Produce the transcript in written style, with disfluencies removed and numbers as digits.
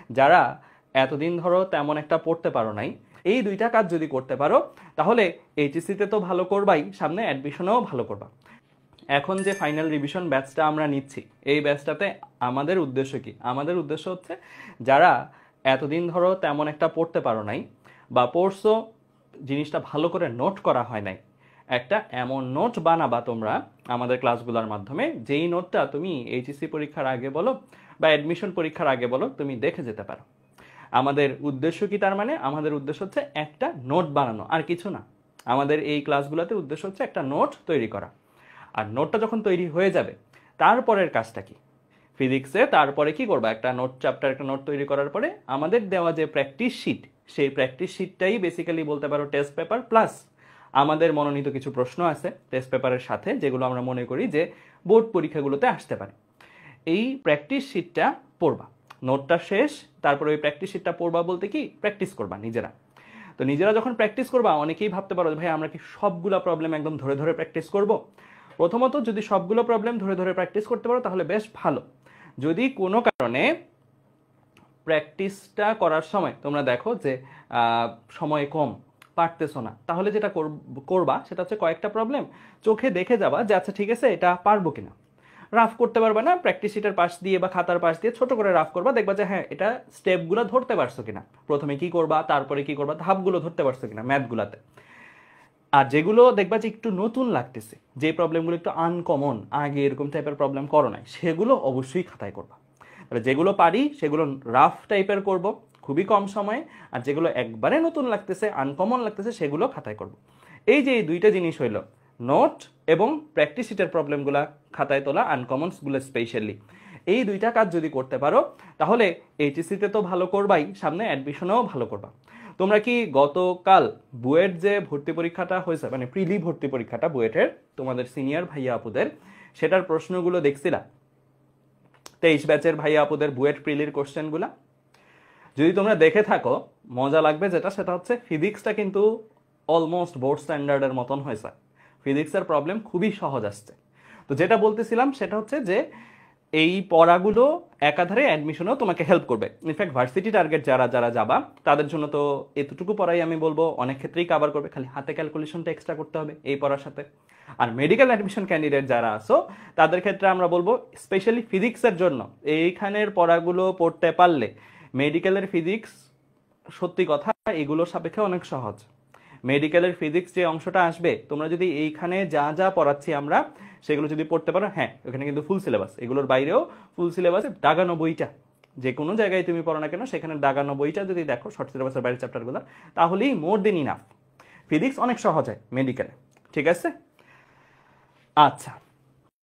যারা এতদিন ধরো তেমন একটা পড়তে পারো নাই, এই দুইটা কাজ যদি করতে পারো তাহলে এইচএসসিতে তো ভালো করবাই, সামনে অ্যাডমিশনেও ভালো করবা। এখন যে ফাইনাল রিভিশন ব্যাচটা আমরা নিচ্ছি, এই ব্যাচটাতে আমাদের উদ্দেশ্য কি? আমাদের উদ্দেশ্য হচ্ছে যারা এতদিন ধরো তেমন একটা পড়তে পারো নাই বা পড়ছো জিনিসটা ভালো করে নোট করা হয় নাই, একটা এমন নোট বানাবা তোমরা আমাদের ক্লাসগুলোর মাধ্যমে, যেই নোটটা তুমি এইচএসসি পরীক্ষার আগে বলো বা অ্যাডমিশন পরীক্ষার আগে বলো তুমি দেখে যেতে পারো। আমাদের উদ্দেশ্য কি? তার মানে আমাদের উদ্দেশ্য হচ্ছে একটা নোট বানানো, আর কিছু না। আমাদের এই ক্লাসগুলোতে উদ্দেশ্য হচ্ছে একটা নোট তৈরি করা। আর নোটটা যখন তৈরি হয়ে যাবে, তারপরের কাজটা কি? ফিজিক্সে তারপরে কি করবা? একটা নোট চ্যাপ্টার, একটা নোট তৈরি করার পরে আমাদের দেওয়া যে প্র্যাকটিস শিট, সেই প্র্যাকটিস শিটটাই বেসিক্যালি বলতে পারো টেস্ট পেপার, প্লাস আমাদের মনোনীত কিছু প্রশ্ন আছে টেস্ট পেপারের সাথে, যেগুলো আমরা মনে করি যে বোর্ড পরীক্ষাগুলোতে আসতে পারে। এই প্র্যাকটিস শিটটা পড়বা, নোটটা শেষ, তারপরে ওই প্র্যাকটিস শিটটা পড়বা বলতে কি প্র্যাকটিস করবা নিজেরা। তো নিজেরা যখন প্র্যাকটিস করবা, অনেকেই ভাবতে পারো ভাই আমরা কি সবগুলো প্রবলেম একদম ধরে ধরে প্র্যাকটিস করব? প্রথমত যদি সবগুলো প্রবলেম ধরে ধরে প্র্যাকটিস করতে পারো তাহলে বেশ ভালো। যদি কোনো কারণে প্র্যাকটিসটা করার সময় তোমরা দেখো যে সময় কম, পারতেছো না, তাহলে যেটা করবা সেটা হচ্ছে কয়েকটা প্রবলেম চোখে দেখে যাবা যে আচ্ছা ঠিক আছে এটা পারবো কিনা। রাফ করতে পারবা না, প্র্যাকটিস শিটের পাশ দিয়ে বা খাতার পাশ দিয়ে ছোট করে রাফ করবা, দেখবা যে হ্যাঁ এটা স্টেপগুলো ধরতে পারছো কিনা, প্রথমে কি করবা তারপরে কি করবা ধাপগুলো ধরতে পারছো কিনা ম্যাথগুলাতে। আর যেগুলো দেখবা যে একটু নতুন লাগতেছে, যে প্রবলেমগুলো একটু আনকমন, আগে এরকম টাইপের প্রবলেম করো নাই, সেগুলো অবশ্যই খাতায় করবা। তাহলে যেগুলো পারি সেগুলো রাফ টাইপের করব খুবই কম সময়ে, আর যেগুলো একবারে নতুন লাগতেছে আনকমন লাগতেছে সেগুলো খাতায় করব। এই যে এই দুইটা জিনিস হইল, নোট এবং প্র্যাকটিস শিটের প্রবলেমগুলো খাতায় তোলা, আনকমনসগুলো স্পেশালি, এই দুইটা কাজ যদি করতে পারো তাহলে এইচএসসিতে তো ভালো করবাই, সামনে অ্যাডমিশনেও ভালো করবা। তোমরা কি গতকাল বুয়েট যে ভর্তি পরীক্ষাটা হয়েছে, মানে প্রিলি ভর্তি পরীক্ষাটা বুয়েটের তোমাদের সিনিয়র ভাইয়া আপুদের, সেটার প্রশ্নগুলো দেখছিলা? 23 ব্যাচের ভাইয়া আপুদের বুয়েট প্রিলির কোশ্চেনগুলা যদি তোমরা দেখে থাকো, মজা লাগবে যেটা, সেটা হচ্ছে ফিজিক্সটা কিন্তু অলমোস্ট বোর্ড স্ট্যান্ডার্ডের মতন হয়েছে। ফিজিক্সের প্রবলেম খুবই সহজ আসছে। তো যেটা বলতেছিলাম সেটা হচ্ছে যে এই পড়াগুলো একাধারে অ্যাডমিশনেও তোমাকে হেল্প করবে। ইনফ্যাক্ট ভার্সিটি টার্গেট যারা যারা যাবা তাদের জন্য তো এতটুকু পড়াই আমি বলবো অনেক ক্ষেত্রেই কভার করবে, খালি হাতে ক্যালকুলেশনটা এক্সট্রা করতে হবে এই পড়ার সাথে। আর মেডিকেল অ্যাডমিশন ক্যান্ডিডেট যারা আছো তাদের ক্ষেত্রে আমরা বলবো স্পেশালি ফিজিক্সের জন্য এইখানের পড়াগুলো পড়তে পারলে মেডিকেলের ফিজিক্স সত্যি কথা এগুলোর সাপেক্ষে অনেক সহজ। মেডিকেলের ফিজিক্স যে অংশটা আসবে, তোমরা যদি এইখানে যা যা পড়াচ্ছি আমরা সেগুলো যদি পড়তে পারো, হ্যাঁ ওখানে কিন্তু ফুল সিলেবাস, এগুলোর বাইরেও ফুল সিলেবাস দাগানো বইটা, যে কোনো জায়গায় তুমি পড়ো না কেন সেখানে দাগানো বইটা যদি দেখো শর্ট সিলেবাসের বাইরের চ্যাপ্টারগুলো, তাহলেই মোর দেন ইনাফ। ফিজিক্স অনেক সহজ হয় মেডিকেলে, ঠিক আছে? আচ্ছা।